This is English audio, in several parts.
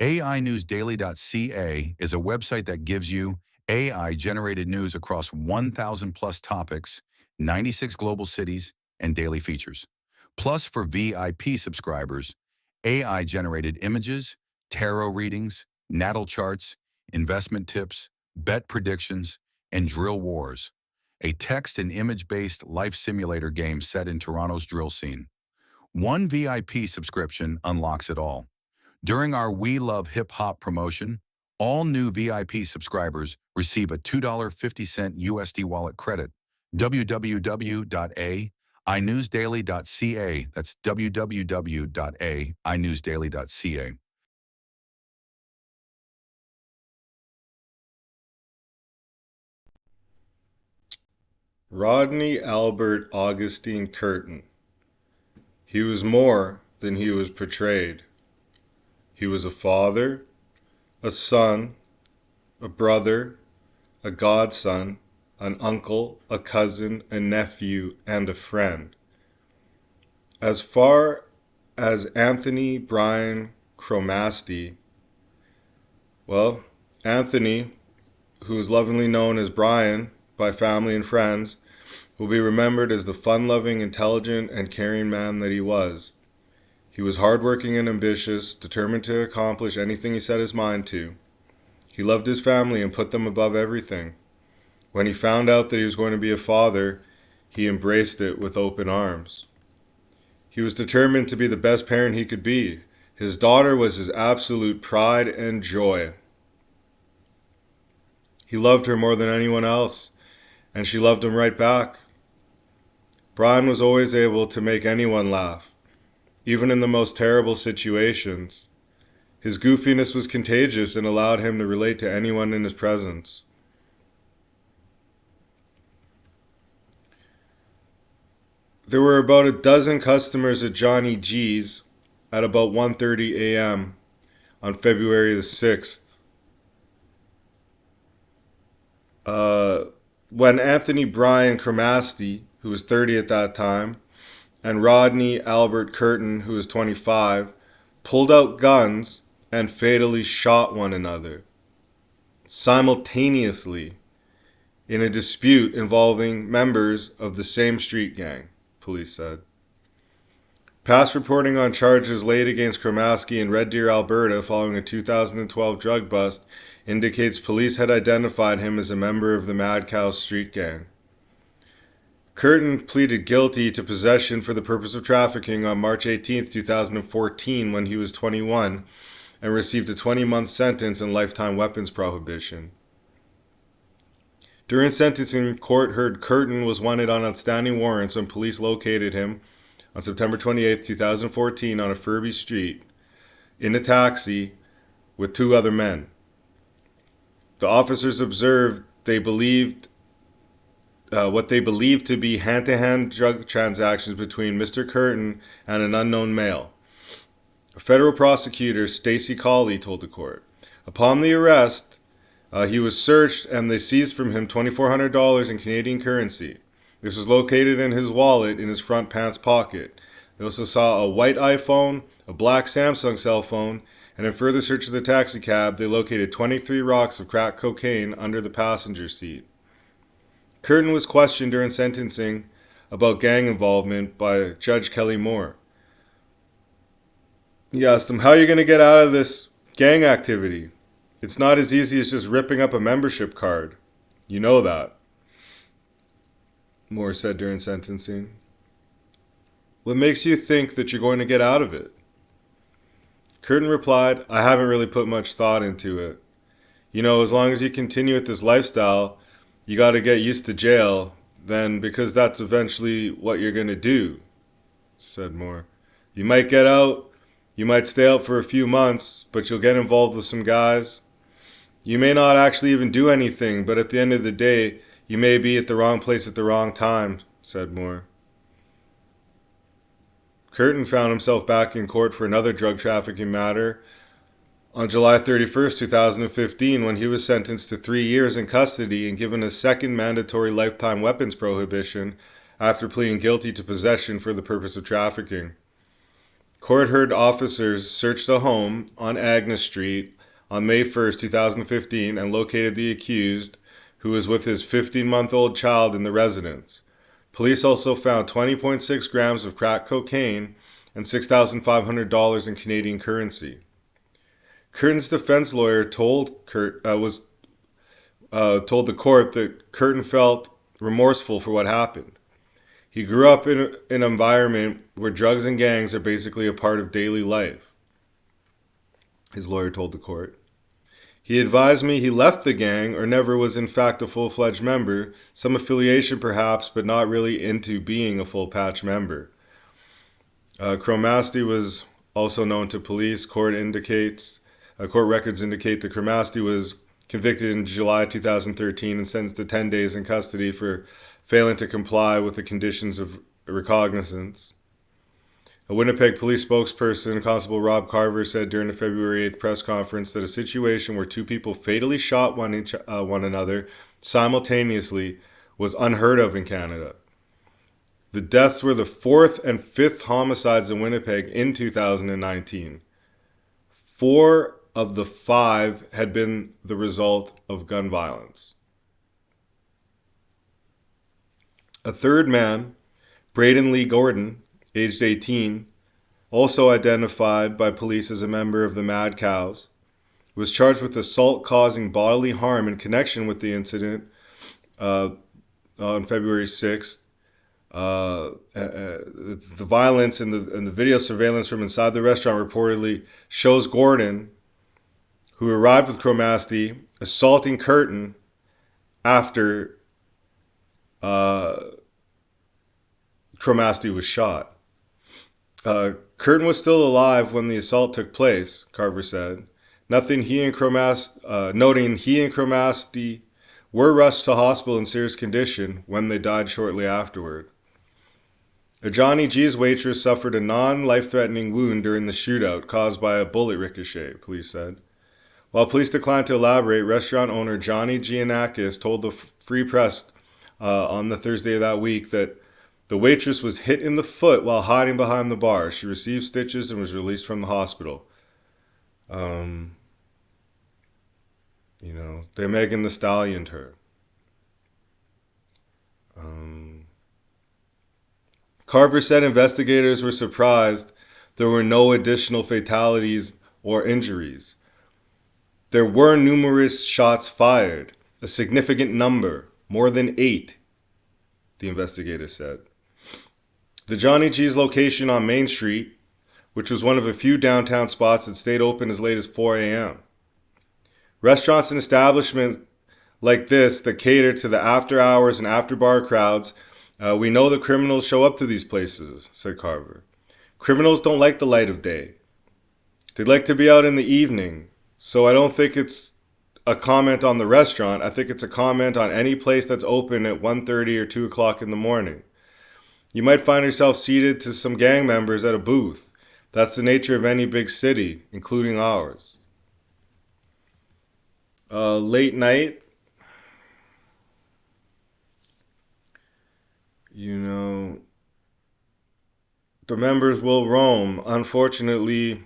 AInewsdaily.ca is a website that gives you AI-generated news across 1,000 plus topics, 96 global cities, and daily features. Plus, for VIP subscribers, AI-generated images, tarot readings, natal charts, investment tips, bet predictions, and drill wars, a text and image-based life simulator game set in Toronto's drill scene. One VIP subscription unlocks it all. During our We Love Hip Hop promotion, all new VIP subscribers receive a $2.50 USD wallet credit. www.ainewsdaily.ca. That's www.ainewsdaily.ca. Rodney Albert Augustine Kirton. He was more than he was portrayed. He was a father, a son, a brother, a godson, an uncle, a cousin, a nephew, and a friend. As far as Anthony Brian Cromastey, well, Anthony, who is lovingly known as Brian by family and friends, will be remembered as the fun-loving, intelligent, and caring man that he was. He was hardworking and ambitious, determined to accomplish anything he set his mind to. He loved his family and put them above everything. When he found out that he was going to be a father, he embraced it with open arms. He was determined to be the best parent he could be. His daughter was his absolute pride and joy. He loved her more than anyone else, and she loved him right back. Brian was always able to make anyone laugh, even in the most terrible situations. His goofiness was contagious and allowed him to relate to anyone in his presence. There were about a dozen customers at Johnny G's at about 1:30 a.m. on February the 6th. When Anthony Brian Cromastey, who was 30 at that time, and Rodney Albert Kirton, who was 25, pulled out guns and fatally shot one another simultaneously in a dispute involving members of the same street gang, police said. Past reporting on charges laid against Cromastey in Red Deer, Alberta following a 2012 drug bust indicates police had identified him as a member of the Mad Cowz street gang. Kirton pleaded guilty to possession for the purpose of trafficking on March 18, 2014 when he was 21 and received a 20-month sentence and lifetime weapons prohibition. During sentencing, court heard Kirton was wanted on outstanding warrants when police located him on September 28, 2014 on a Furby Street in a taxi with two other men. The officers observed what they believed to be hand-to-hand drug transactions between Mr. Kirton and an unknown male. Federal prosecutor Stacey Colley told the court. Upon the arrest, he was searched and they seized from him $2,400 in Canadian currency. This was located in his wallet in his front pants pocket. They also saw a white iPhone, a black Samsung cell phone, and in further search of the taxi cab, they located 23 rocks of crack cocaine under the passenger seat. Kirton was questioned during sentencing about gang involvement by Judge Kelly Moore. He asked him, "How are you going to get out of this gang activity? It's not as easy as just ripping up a membership card. You know that," Moore said during sentencing. "What makes you think that you're going to get out of it?" Kirton replied, "I haven't really put much thought into it. You know, as long as you continue with this lifestyle, you got to get used to jail, then, because that's eventually what you're going to do," said Moore. "You might get out, you might stay out for a few months, but you'll get involved with some guys. You may not actually even do anything, but at the end of the day, you may be at the wrong place at the wrong time," said Moore. Kirton found himself back in court for another drug trafficking matter on July 31st, 2015, when he was sentenced to 3 years in custody and given a second mandatory lifetime weapons prohibition after pleading guilty to possession for the purpose of trafficking. Court heard officers searched a home on Agnes Street on May 1st, 2015, and located the accused, who was with his 15-month-old child in the residence. Police also found 20.6 grams of crack cocaine and $6,500 in Canadian currency. Kirton's defense lawyer told the court that Kirton felt remorseful for what happened. He grew up in an environment where drugs and gangs are basically a part of daily life, his lawyer told the court. He advised me he left the gang or never was in fact a full-fledged member, some affiliation perhaps, but not really into being a full-patch member. Cromastey was also known to police. Court records indicate that Cromastey was convicted in July 2013 and sentenced to 10 days in custody for failing to comply with the conditions of recognizance. A Winnipeg police spokesperson, Constable Rob Carver, said during the February 8th press conference that a situation where two people fatally shot one another simultaneously was unheard of in Canada. The deaths were the fourth and fifth homicides in Winnipeg in 2019. 4 of the 5 had been the result of gun violence. A third man, Braedon Lee Gordon, aged 18, also identified by police as a member of the Mad Cowz, was charged with assault causing bodily harm in connection with the incident on February 6th. The violence in the video surveillance from inside the restaurant reportedly shows Gordon, who arrived with Cromastey, assaulting Kirton after Cromastey was shot. Kirton was still alive when the assault took place, Carver said, noting he and Cromastey were rushed to hospital in serious condition when they died shortly afterward. A Johnny G's waitress suffered a non-life-threatening wound during the shootout caused by a bullet ricochet, police said. While police declined to elaborate, restaurant owner Johnny Giannakis told the Free Press on the Thursday of that week that the waitress was hit in the foot while hiding behind the bar. She received stitches and was released from the hospital. They Megan Thee Stallioned her. Carver said investigators were surprised there were no additional fatalities or injuries. There were numerous shots fired, a significant number, more than 8, the investigator said. The Johnny G's location on Main Street, which was one of a few downtown spots that stayed open as late as 4 a.m. Restaurants and establishments like this that cater to the after hours and after bar crowds, we know the criminals show up to these places, said Carver. Criminals don't like the light of day. They like to be out in the evening. So I don't think it's a comment on the restaurant. I think it's a comment on any place that's open at 1:30 or 2 o'clock in the morning. You might find yourself seated to some gang members at a booth. That's the nature of any big city, including ours. Late night, the members will roam. Unfortunately,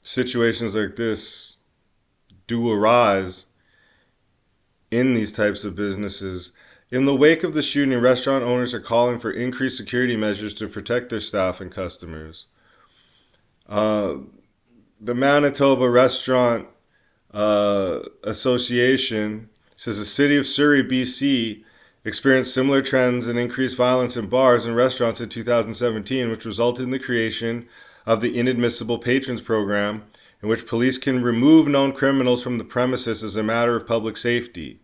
situations like this do arise in these types of businesses. In the wake of the shooting, restaurant owners are calling for increased security measures to protect their staff and customers. The Manitoba Restaurant Association says the city of Surrey, BC, experienced similar trends and increased violence in bars and restaurants in 2017, which resulted in the creation of the Inadmissible Patrons Program, in which police can remove known criminals from the premises as a matter of public safety.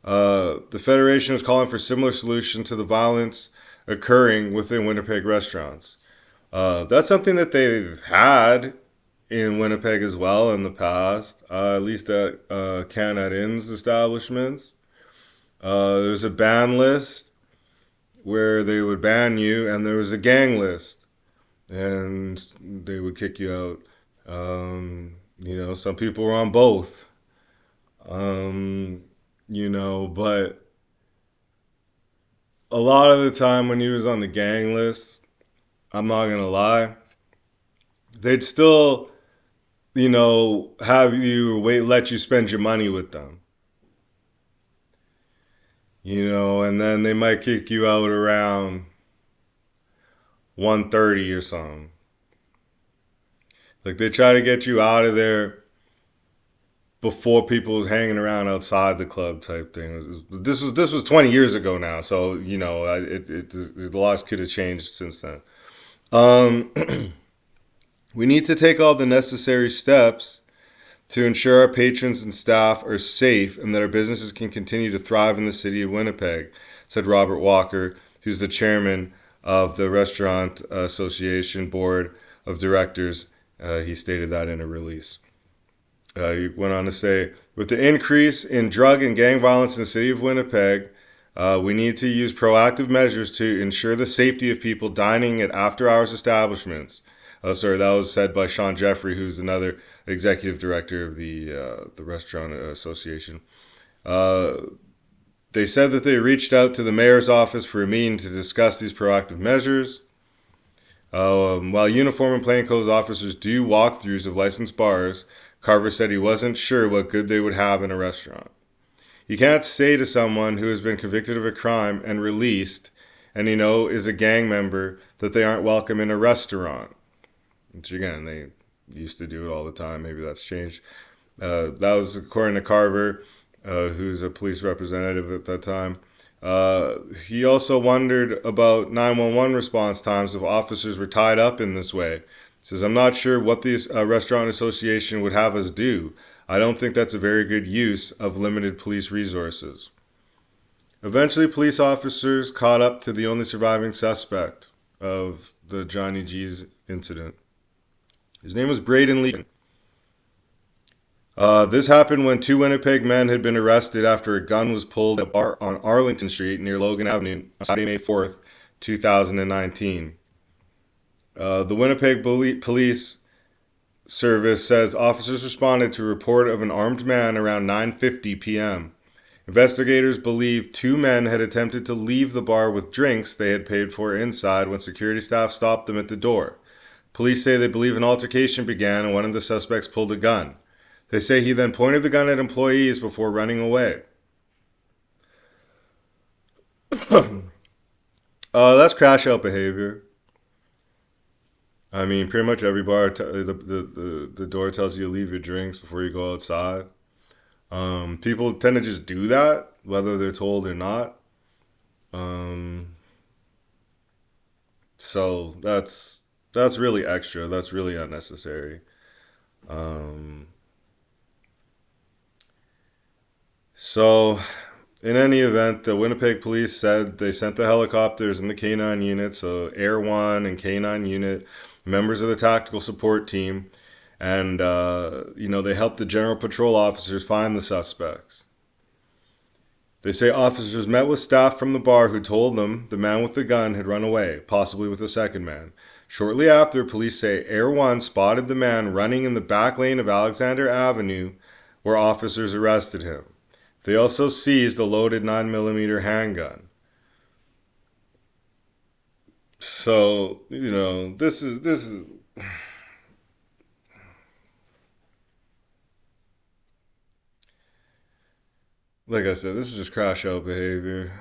The Federation is calling for similar solutions to the violence occurring within Winnipeg restaurants. That's something that they've had in Winnipeg as well in the past, at least at Canada Inn's establishments. There's a ban list where they would ban you, and there was a gang list, and they would kick you out. Some people were on both. But a lot of the time when he was on the gang list, I'm not going to lie, they'd still, have you let you spend your money with them. And then they might kick you out around 1:30 or something. Like, they try to get you out of there before people was hanging around outside the club type thing. This was 20 years ago now, so the laws could have changed since then. We need to take all the necessary steps to ensure our patrons and staff are safe and that our businesses can continue to thrive in the city of Winnipeg, said Robert Walker, who's the chairman of the Restaurant Association Board of Directors. He stated that in a release. He went on to say, with the increase in drug and gang violence in the city of Winnipeg, we need to use proactive measures to ensure the safety of people dining at after-hours establishments. That was said by Sean Jeffrey, who's another executive director of the Restaurant Association. They said that they reached out to the mayor's office for a meeting to discuss these proactive measures. While uniform and plainclothes officers do walkthroughs of licensed bars, Carver said he wasn't sure what good they would have in a restaurant. You can't say to someone who has been convicted of a crime and released and, is a gang member that they aren't welcome in a restaurant. Which, again, they used to do it all the time. Maybe that's changed. That was according to Carver, who's a police representative at that time. He also wondered about 911 response times if officers were tied up in this way. He says, I'm not sure what the Restaurant Association would have us do. I don't think that's a very good use of limited police resources. Eventually, police officers caught up to the only surviving suspect of the Johnny G's incident. His name was Braedon Lee Gordon. This happened when 2 Winnipeg men had been arrested after a gun was pulled at a bar on Arlington Street near Logan Avenue on Saturday, May 4th, 2019. The Winnipeg Police Service says officers responded to a report of an armed man around 9:50 p.m. Investigators believe 2 men had attempted to leave the bar with drinks they had paid for inside when security staff stopped them at the door. Police say they believe an altercation began and one of the suspects pulled a gun. They say he then pointed the gun at employees before running away. That's crash out behavior. I mean, pretty much every bar, the door tells you to leave your drinks before you go outside. People tend to just do that, whether they're told or not. So that's really extra. That's really unnecessary. So, in any event, the Winnipeg police said they sent the helicopters and the K9 unit, so Air 1 and K9 unit, members of the tactical support team, and, they helped the general patrol officers find the suspects. They say officers met with staff from the bar who told them the man with the gun had run away, possibly with a second man. Shortly after, police say Air 1 spotted the man running in the back lane of Alexander Avenue, where officers arrested him. They also seized a loaded 9mm handgun. So, this is like I said, this is just crash out behavior.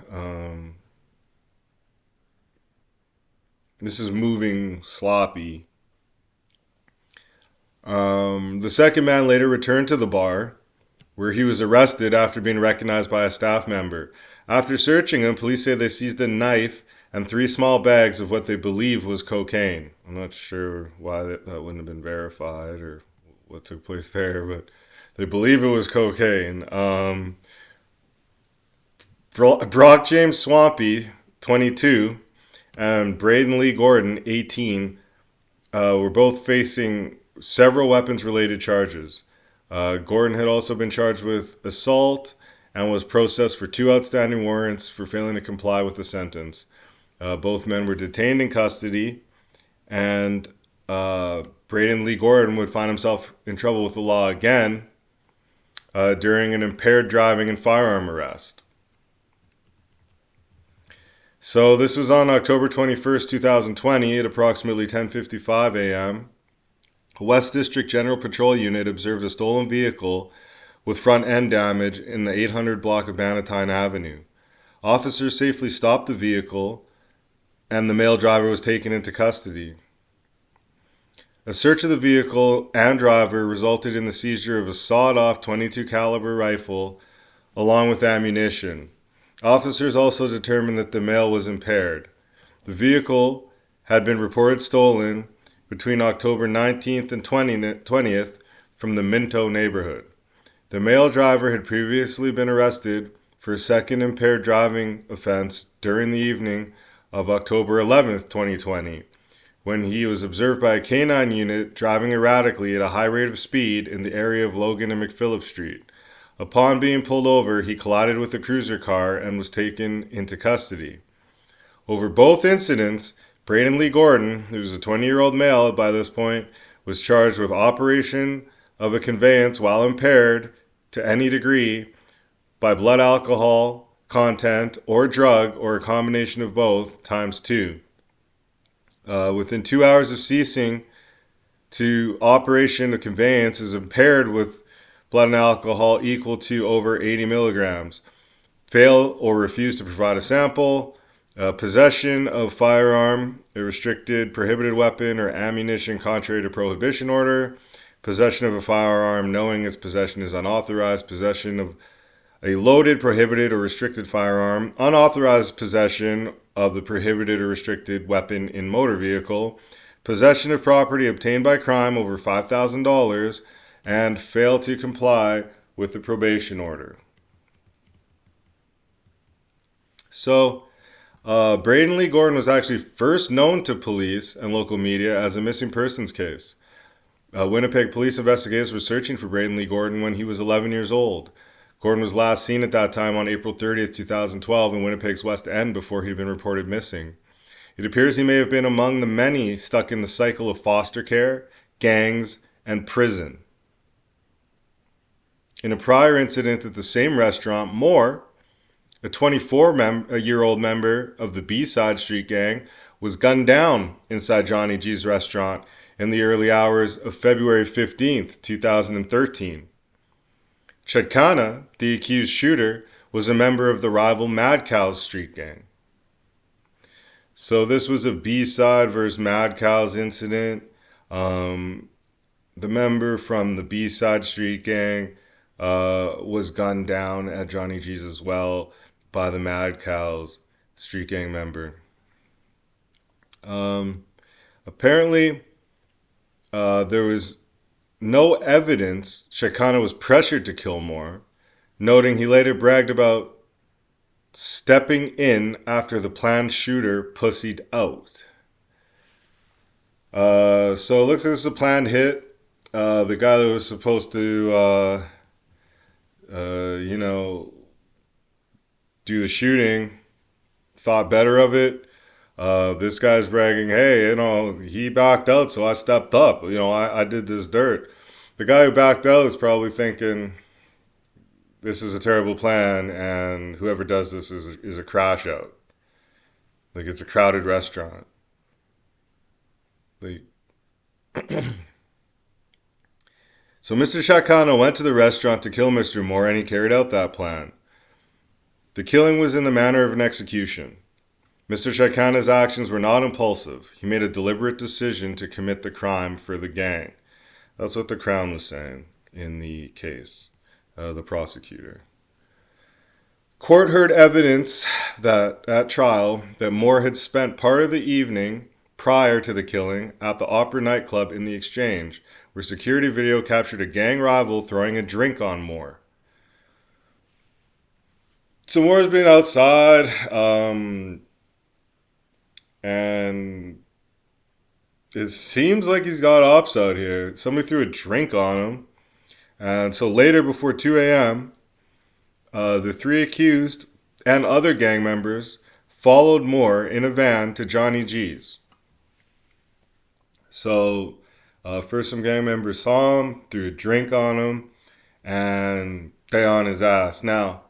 This is moving sloppy. The second man later returned to the bar, where he was arrested after being recognized by a staff member. After searching him, police say they seized a knife and 3 small bags of what they believe was cocaine. I'm not sure why that wouldn't have been verified or what took place there, but they believe it was cocaine. Brock James Swampy, 22, and Braedon Lee Gordon, 18, were both facing several weapons-related charges. Gordon had also been charged with assault and was processed for 2 outstanding warrants for failing to comply with the sentence. Both men were detained in custody, and Braedon Lee Gordon would find himself in trouble with the law again during an impaired driving and firearm arrest. So this was on October 21st, 2020 at approximately 10:55 a.m. A West District General Patrol Unit observed a stolen vehicle with front end damage in the 800 block of Bannatyne Avenue. Officers safely stopped the vehicle and the male driver was taken into custody. A search of the vehicle and driver resulted in the seizure of a sawed-off .22 caliber rifle along with ammunition. Officers also determined that the male was impaired. The vehicle had been reported stolen between October 19th and 20th from the Minto neighborhood. The male driver had previously been arrested for a second impaired driving offense during the evening of October 11th, 2020, when he was observed by a canine unit driving erratically at a high rate of speed in the area of Logan and McPhillip Street. Upon being pulled over, he collided with a cruiser car and was taken into custody. Over both incidents, Braedon Lee Gordon, who was a 20-year-old male by this point, was charged with operation of a conveyance while impaired to any degree by blood alcohol content or drug or a combination of both ×2. Within 2 hours of ceasing to operation, a conveyance is impaired with blood and alcohol equal to over 80 milligrams. Fail or refuse to provide a sample. Possession of firearm, a restricted, prohibited weapon, or ammunition contrary to prohibition order. Possession of a firearm knowing its possession is unauthorized. Possession of a loaded, prohibited, or restricted firearm. Unauthorized possession of the prohibited or restricted weapon in motor vehicle. Possession of property obtained by crime over $5,000. And fail to comply with the probation order. So, Braedon Lee Gordon was actually first known to police and local media as a missing persons case. Winnipeg police investigators were searching for Braedon Lee Gordon when he was 11 years old. Gordon was last seen at that time on April 30th, 2012 in Winnipeg's West End before he had been reported missing. It appears he may have been among the many stuck in the cycle of foster care, gangs, and prison. In a prior incident at the same restaurant, Moore, a 24-year-old member of the B-Side street gang, was gunned down inside Johnny G's restaurant in the early hours of February 15th, 2013. Chatkana, the accused shooter, was a member of the rival Mad Cowz street gang. So this was a B-Side versus Mad Cowz incident. The member from the B-Side street gang was gunned down at Johnny G's as well by the Mad Cowz street gang member. Apparently, there was no evidence Chatkana was pressured to kill Moore, noting he later bragged about stepping in after the planned shooter pussied out. So it looks like this is a planned hit. The guy that was supposed to do the shooting thought better of it. This guy's bragging, hey, he backed out, so I stepped up. I did this dirt. The guy who backed out is probably thinking, this is a terrible plan, and whoever does this is a crash out. Like, it's a crowded restaurant. So Mr. Chatkana went to the restaurant to kill Mr. Moore, and he carried out that plan. The killing was in the manner of an execution. Mr. Chatkana's actions were not impulsive. He made a deliberate decision to commit the crime for the gang. That's what the Crown was saying in the case, the prosecutor. Court heard evidence that at trial that Moore had spent part of the evening prior to the killing at the Opera nightclub in the Exchange, where security video captured a gang rival throwing a drink on Moore. So Moore's been outside, and it seems like he's got ops out here. Somebody threw a drink on him. And so later, before 2 a.m., the three accused and other gang members followed Moore in a van to Johnny G's. So first some gang members saw him, threw a drink on him, and they on his ass. Now,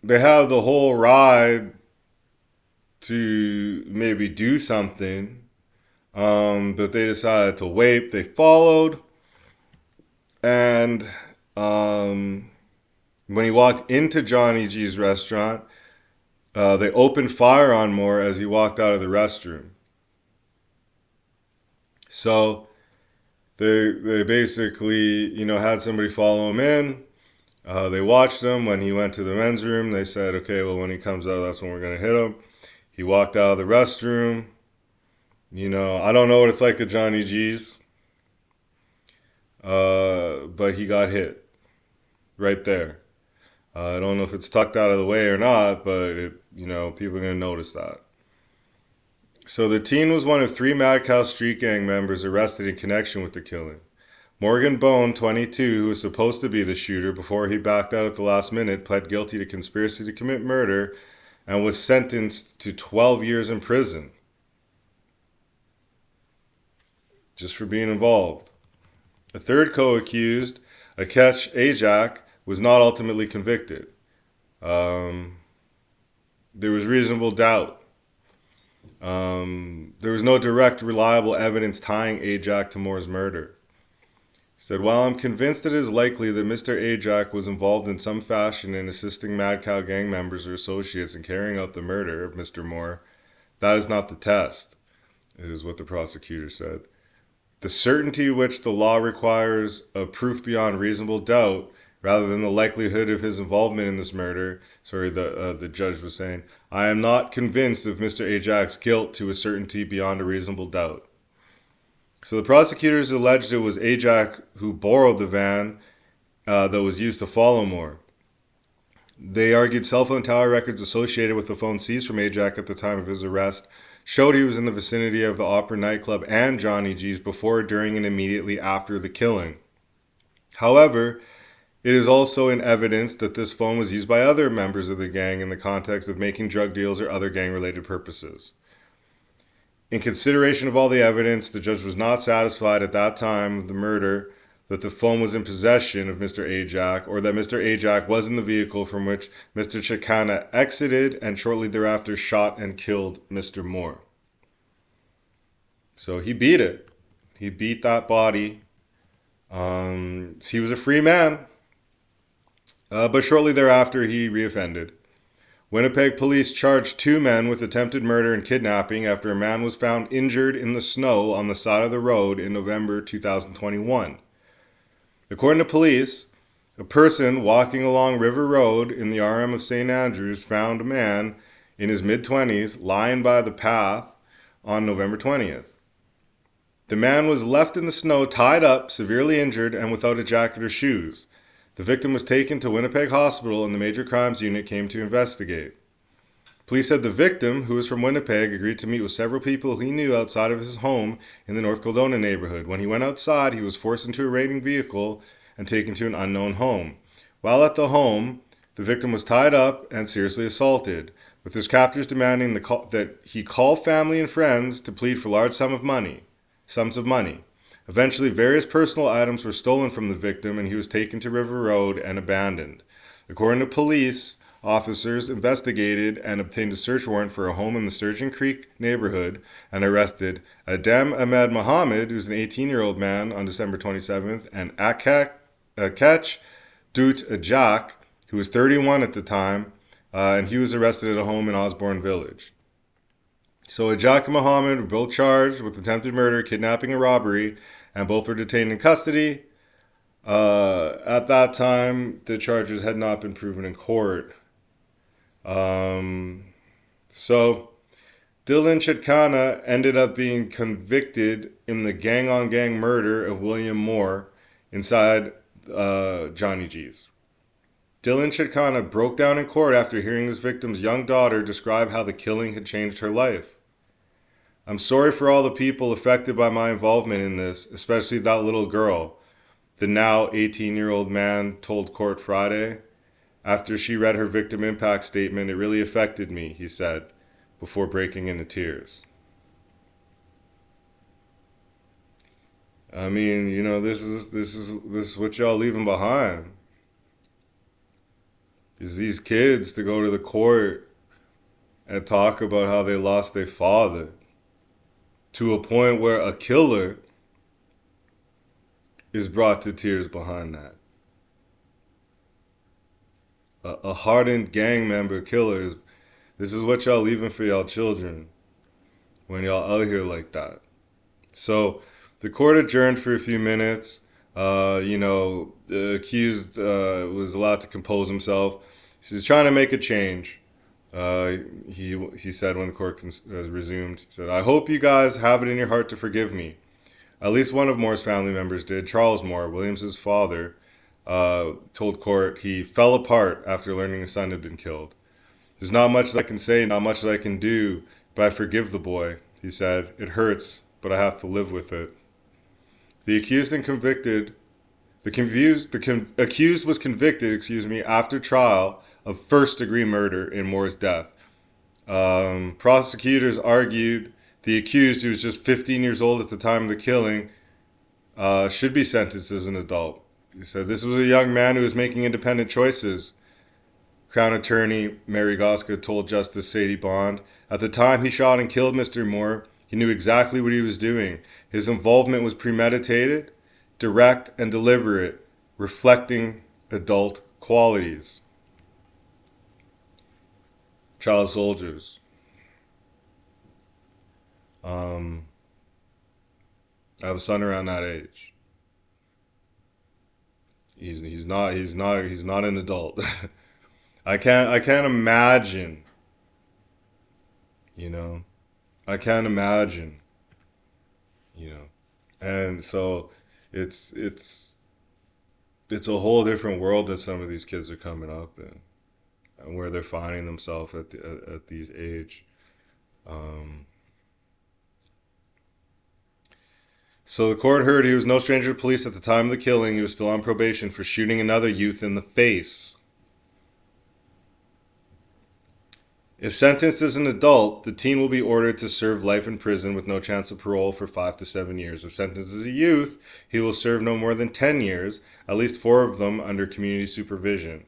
they have the whole ride to maybe do something, but they decided to wait. They followed, and when he walked into Johnny G's restaurant, they opened fire on Moore as he walked out of the restroom. So they basically, had somebody follow him in. They watched him when he went to the men's room. They said, okay, well, when he comes out, that's when we're going to hit him. He walked out of the restroom. I don't know what it's like at Johnny G's, but he got hit right there. I don't know if it's tucked out of the way or not, but people are going to notice that. So the teen was one of 3 Mad Cowz street gang members arrested in connection with the killing. Morgan Bone, 22, who was supposed to be the shooter before he backed out at the last minute, pled guilty to conspiracy to commit murder and was sentenced to 12 years in prison just for being involved. A third co-accused, Akech Ajak, was not ultimately convicted. There was reasonable doubt. There was no direct, reliable evidence tying Ajak to Moore's murder. He said, while I'm convinced it is likely that Mr. Ajak was involved in some fashion in assisting Mad Cow gang members or associates in carrying out the murder of Mr. Moore, that is not the test, is what the prosecutor said. The certainty which the law requires of proof beyond reasonable doubt, rather than the likelihood of his involvement in this murder, the judge was saying, I am not convinced of Mr. Ajak's guilt to a certainty beyond a reasonable doubt. So the prosecutors alleged it was Ajak who borrowed the van that was used to follow Moore. They argued cell phone tower records associated with the phone seized from Ajak at the time of his arrest showed he was in the vicinity of the Opera nightclub and Johnny G's before, during, and immediately after the killing. However, it is also in evidence that this phone was used by other members of the gang in the context of making drug deals or other gang-related purposes. In consideration of all the evidence, the judge was not satisfied at that time of the murder that the phone was in possession of Mr. Ajak, or that Mr. Ajak was in the vehicle from which Mr. Chatkana exited and shortly thereafter shot and killed Mr. Moore. So he beat it. He beat that body. He was a free man. But shortly thereafter, he reoffended. Winnipeg police charged 2 men with attempted murder and kidnapping after a man was found injured in the snow on the side of the road in November 2021. According to police, a person walking along River Road in the RM of St. Andrews found a man in his mid-20s lying by the path on November 20th. The man was left in the snow, tied up, severely injured, and without a jacket or shoes. The victim was taken to Winnipeg Hospital and the Major Crimes Unit came to investigate. Police said the victim, who was from Winnipeg, agreed to meet with several people he knew outside of his home in the North Kildonan neighborhood. When he went outside, he was forced into a raiding vehicle and taken to an unknown home. While at the home, the victim was tied up and seriously assaulted, with his captors demanding that he call family and friends to plead for large sums of money. Eventually, various personal items were stolen from the victim and he was taken to River Road and abandoned. According to police, officers investigated and obtained a search warrant for a home in the Sturgeon Creek neighborhood and arrested Adem Ahmed Mohammed, who's an 18-year-old man, on December 27th, and Akech Ajak, who was 31 at the time, and he was arrested at a home in Osborne Village. So Ajak and Mohammed were both charged with attempted murder, kidnapping, and robbery, and both were detained in custody. At that time, the charges had not been proven in court. So Dylan Chatkana ended up being convicted in the gang-on-gang murder of William Moore inside Johnny G's. Dylan Chatkana broke down in court after hearing his victim's young daughter describe how the killing had changed her life. I'm sorry for all the people affected by my involvement in this, especially that little girl, the now 18-year-old man told court Friday. After she read her victim impact statement, it really affected me, he said, before breaking into tears. I mean, this is what y'all leaving behind. Is these kids to go to the court and talk about how they lost their father, to a point where a killer is brought to tears behind that. A hardened gang member killer this is what y'all leaving for y'all children when y'all out here like that. So the court adjourned for a few minutes. The accused was allowed to compose himself. He's trying to make a change. He said when the court resumed, he said, "I hope you guys have it in your heart to forgive me." At least one of Moore's family members did. Charles Moore, Williams's father, told court he fell apart after learning his son had been killed. "There's not much that I can say, not much that I can do, but I forgive the boy," he said. "It hurts, but I have to live with it." The accused was convicted, after trial of first-degree murder in Moore's death. Prosecutors argued the accused, who was just 15 years old at the time of the killing, should be sentenced as an adult. He said this was a young man who was making independent choices. Crown attorney Mary Goska told Justice Sadie Bond, "At the time he shot and killed Mr. Moore, he knew exactly what he was doing. His involvement was premeditated, direct, and deliberate, reflecting adult qualities." Child soldiers. I have a son around that age. He's not an adult. I can't imagine. I can't imagine. And so it's a whole different world that some of these kids are coming up in, and where they're finding themselves at these age. So the court heard he was no stranger to police at the time of the killing. He was still on probation for shooting another youth in the face. If sentenced as an adult, the teen will be ordered to serve life in prison with no chance of parole for 5 to 7 years. If sentenced as a youth, he will serve no more than 10 years, at least 4 of them under community supervision.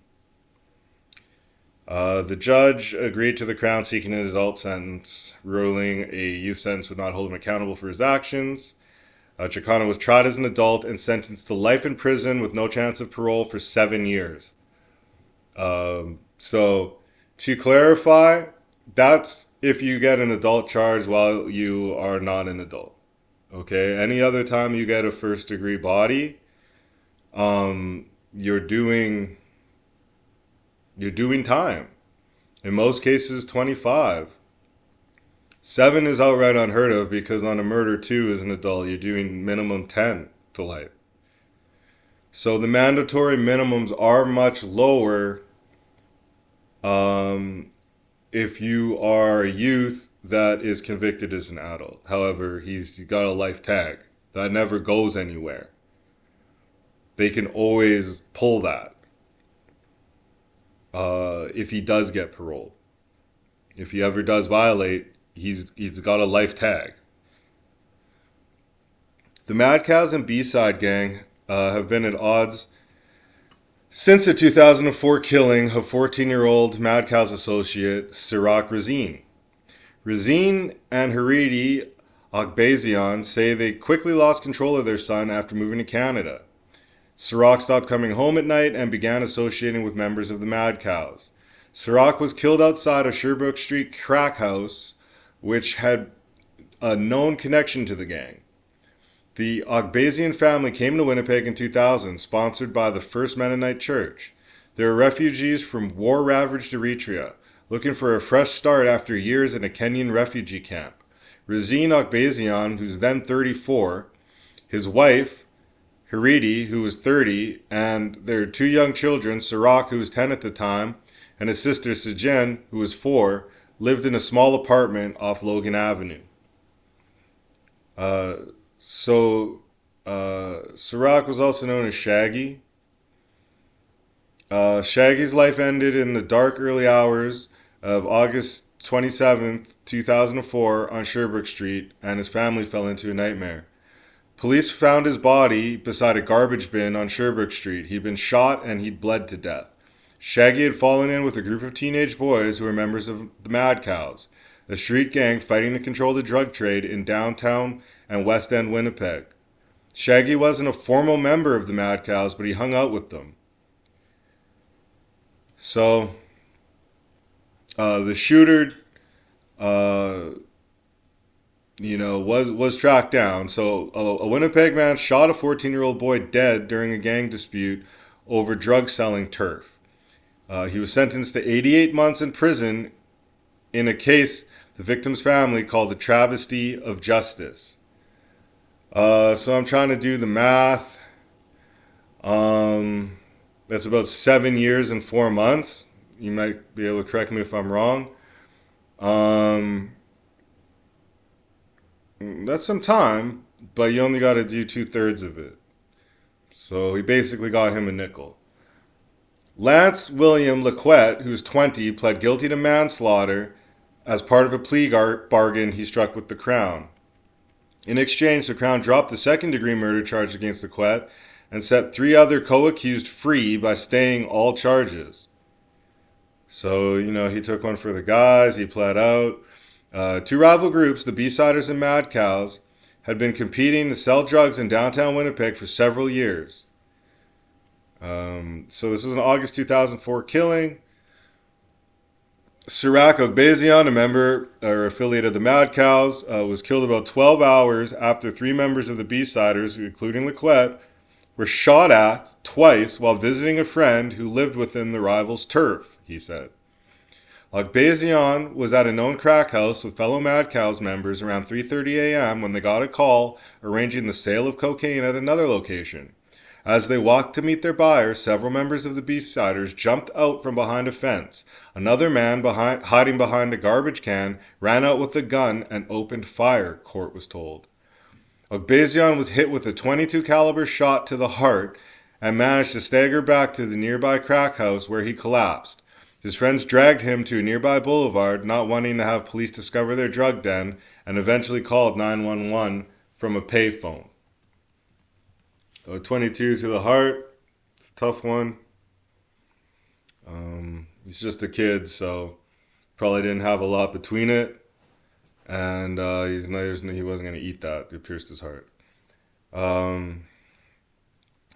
The judge agreed to the Crown seeking an adult sentence, ruling a youth sentence would not hold him accountable for his actions. Chatkana was tried as an adult and sentenced to life in prison with no chance of parole for 7 years. So, to clarify, that's if you get an adult charge while you are not an adult. Okay? Any other time you get a first-degree body, you're doing time. In most cases, 25. 7 is outright unheard of because on a murder 2 as an adult, you're doing minimum 10 to life. So the mandatory minimums are much lower if you are a youth that is convicted as an adult. However, he's got a life tag. That never goes anywhere. They can always pull that if he does get paroled. If he ever does violate, he's got a life tag. The Mad Cowz and B-Side gang have been at odds since the 2004 killing of 14-year-old Mad Cowz associate Sirak Rezene. Rezene and Akech Ajak say they quickly lost control of their son after moving to Canada. Sirak stopped coming home at night and began associating with members of the Mad Cowz. Sirak was killed outside a Sherbrooke Street crack house, which had a known connection to the gang. The Ajak family came to Winnipeg in 2000, sponsored by the First Mennonite Church. They were refugees from war-ravaged Eritrea, looking for a fresh start after years in a Kenyan refugee camp. Rezene Ajak, who's then 34, his wife, Akech, who was 30, and their 2 young children, Sirak, who was 10 at the time, and his sister, Sijen, who was 4, lived in a small apartment off Logan Avenue. Sirak was also known as Shaggy. Shaggy's life ended in the dark early hours of August 27th, 2004 on Sherbrooke Street, and his family fell into a nightmare. Police found his body beside a garbage bin on Sherbrooke Street. He'd been shot and he'd bled to death. Shaggy had fallen in with a group of teenage boys who were members of the Mad Cowz, a street gang fighting to control the drug trade in downtown and West End Winnipeg. Shaggy wasn't a formal member of the Mad Cowz, but he hung out with them. So, the shooter, was tracked down. So, a Winnipeg man shot a 14-year-old boy dead during a gang dispute over drug selling turf. He was sentenced to 88 months in prison in a case the victim's family called a travesty of justice. So I'm trying to do the math. That's about 7 years and 4 months. You might be able to correct me if I'm wrong. That's some time, but you only got to do 2/3 of it. So he basically got him a nickel. Lance William Laquette, who's 20, pled guilty to manslaughter as part of a plea bargain he struck with the Crown. In exchange, the Crown dropped the second-degree murder charge against Laquette and set 3 other co-accused free by staying all charges. So, he took one for the guys, he pled out. 2 rival groups, the B-Siders and Mad Cowz, had been competing to sell drugs in downtown Winnipeg for several years. So this was an August 2004 killing. Sirak a member or affiliate of the Mad Cowz, was killed about 12 hours after 3 members of the B-Siders, including Laquette, were shot at twice while visiting a friend who lived within the rivals' turf, he said. Akech was at a known crack house with fellow Mad Cowz members around 3:30 a.m. when they got a call arranging the sale of cocaine at another location. As they walked to meet their buyer, several members of the B-Siders jumped out from behind a fence. Another man hiding behind a garbage can ran out with a gun and opened fire, court was told. Akech was hit with a .22 caliber shot to the heart and managed to stagger back to the nearby crack house where he collapsed. His friends dragged him to a nearby boulevard, not wanting to have police discover their drug den, and eventually called 911 from a payphone. So 22 to the heart. It's a tough one. He's just a kid, so probably didn't have a lot between it. And he wasn't going to eat that. It pierced his heart.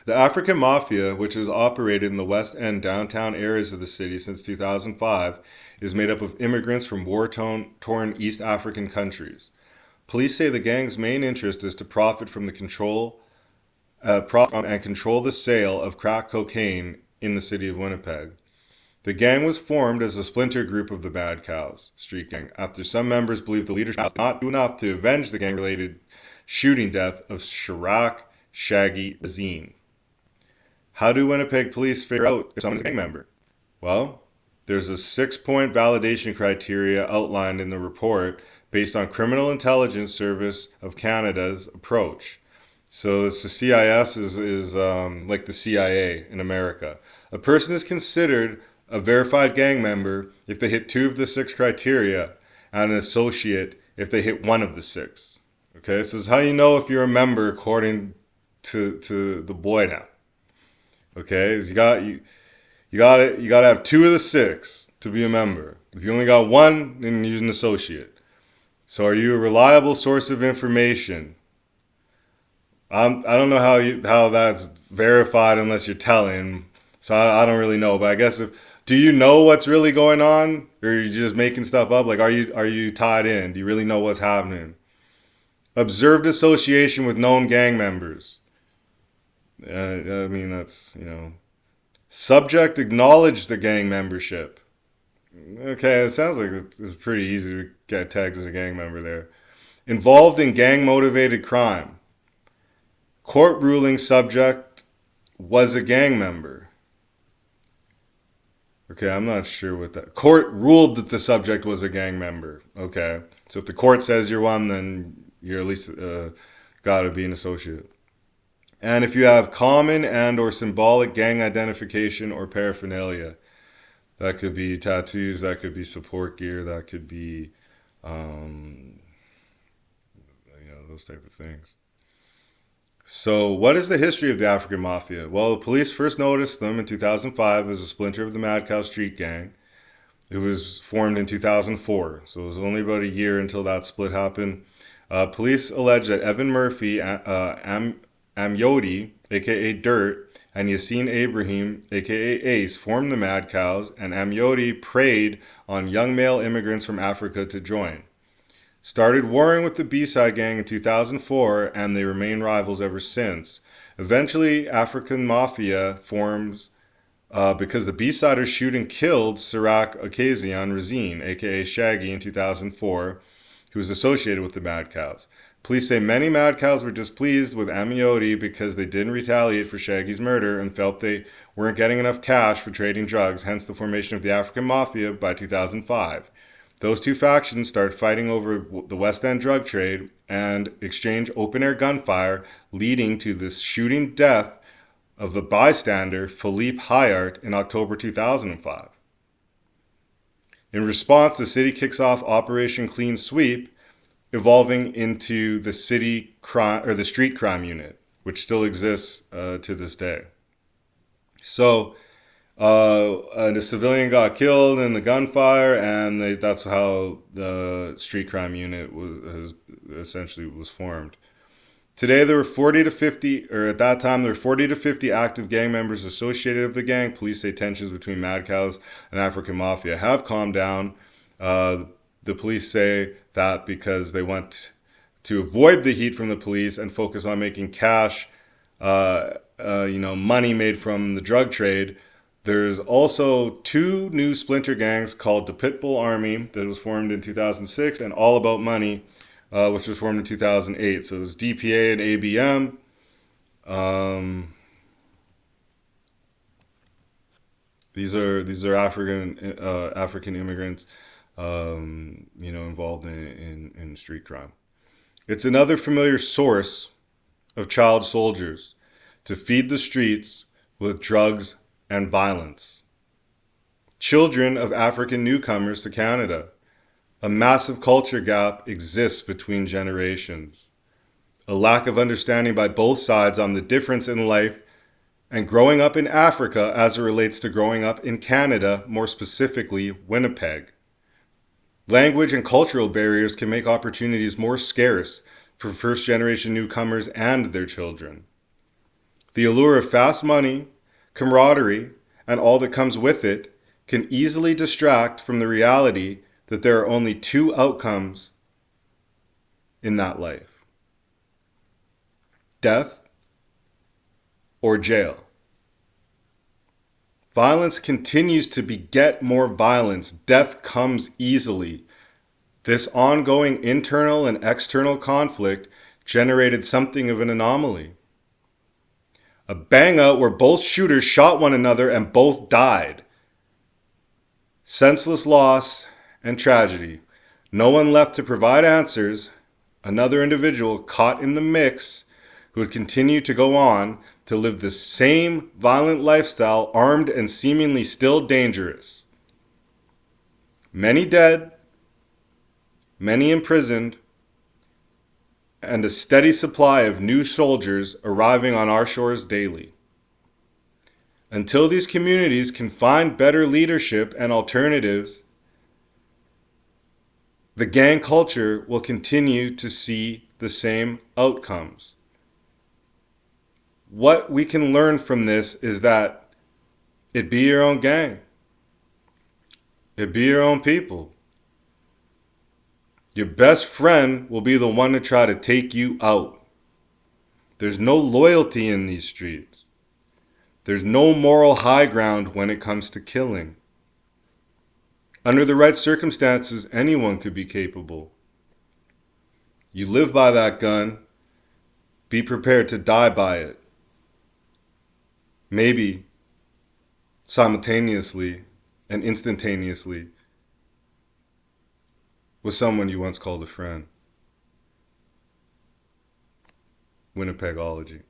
The African Mafia, which has operated in the West End downtown areas of the city since 2005, is made up of immigrants from war-torn East African countries. Police say the gang's main interest is to profit from the control the sale of crack cocaine in the city of Winnipeg. The gang was formed as a splinter group of the Mad Cowz street gang after some members believed the leadership did not do enough to avenge the gang-related shooting death of Sirak, Shaggy, Rezene. How do Winnipeg police figure out if someone's a gang member? Well, there's a 6-point validation criteria outlined in the report based on Criminal Intelligence Service of Canada's approach. So the CIS is like the CIA in America. A person is considered a verified gang member if they hit 2 of the 6 criteria, and an associate if they hit 1 of the 6. Okay, this is how you know if you're a member according to the boy now. Okay, is you gotta have 2 of the 6 to be a member. If you only got 1, then you're an associate. So are you a reliable source of information? I don't know how that's verified unless you're telling. So I don't really know. But I guess do you know what's really going on, or are you just making stuff up? Like, are you tied in? Do you really know what's happening? Observed association with known gang members. I mean, that's, Subject acknowledged the gang membership. Okay, it sounds like it's pretty easy to get tagged as a gang member there. Involved in gang-motivated crime. Court ruling subject was a gang member. Okay, I'm not sure what that... Court ruled that the subject was a gang member. Okay, so if the court says you're one, then you're at least got to be an associate. And if you have common and or symbolic gang identification or paraphernalia, that could be tattoos, that could be support gear, that could be, those type of things. So, what is the history of the African Mafia? Well, the police first noticed them in 2005 as a splinter of the Mad Cowz street gang. It was formed in 2004, so it was only about a year until that split happened. Police allege that Evan Murphy, Amyoti, aka Dirt, and Yassine Ibrahim, aka Ace, formed the Mad Cowz, and Amyoti preyed on young male immigrants from Africa to join. Started warring with the B-Side gang in 2004, and they remain rivals ever since. Eventually, African Mafia forms because the B-Siders shoot and killed Sirak Rezene, aka Shaggy, in 2004, who was associated with the Mad Cowz. Police say many Mad Cowz were displeased with Amyoti because they didn't retaliate for Shaggy's murder and felt they weren't getting enough cash for trading drugs, hence the formation of the African Mafia by 2005. Those two factions started fighting over the West End drug trade and exchanged open-air gunfire, leading to the shooting death of the bystander Philippe Hayart in October 2005. In response, the city kicks off Operation Clean Sweep, evolving into the city crime or the street crime unit, which still exists to this day. So, a civilian got killed in the gunfire, and that's how the street crime unit was formed. Today, there were 40 to 50, or at that time, there were 40 to 50 active gang members associated with the gang. Police say tensions between Mad Cowz and African Mafia have calmed down. The police say that because they want to avoid the heat from the police and focus on making cash, money made from the drug trade. There's also two new splinter gangs called the Pitbull Army that was formed in 2006 and All About Money, which was formed in 2008. So there's DPA and ABM. These are African immigrants, involved in street crime. It's another familiar source of child soldiers to feed the streets with drugs and violence. Children of African newcomers to Canada. A massive culture gap exists between generations. A lack of understanding by both sides on the difference in life and growing up in Africa as it relates to growing up in Canada, more specifically Winnipeg. Language and cultural barriers can make opportunities more scarce for first-generation newcomers and their children. The allure of fast money, camaraderie, and all that comes with it can easily distract from the reality that there are only two outcomes in that life: death or jail. Violence continues to beget more violence. Death comes easily. This ongoing internal and external conflict generated something of an anomaly. A bang out where both shooters shot one another and both died. Senseless loss and tragedy. No one left to provide answers. Another individual caught in the mix who would continue to go on to live the same violent lifestyle, armed and seemingly still dangerous. Many dead, many imprisoned, and a steady supply of new soldiers arriving on our shores daily. Until these communities can find better leadership and alternatives, the gang culture will continue to see the same outcomes. What we can learn from this is that it be your own gang. It be your own people. Your best friend will be the one to try to take you out. There's no loyalty in these streets. There's no moral high ground when it comes to killing. Under the right circumstances, anyone could be capable. You live by that gun, be prepared to die by it. Maybe simultaneously and instantaneously with someone you once called a friend. Winnipegology.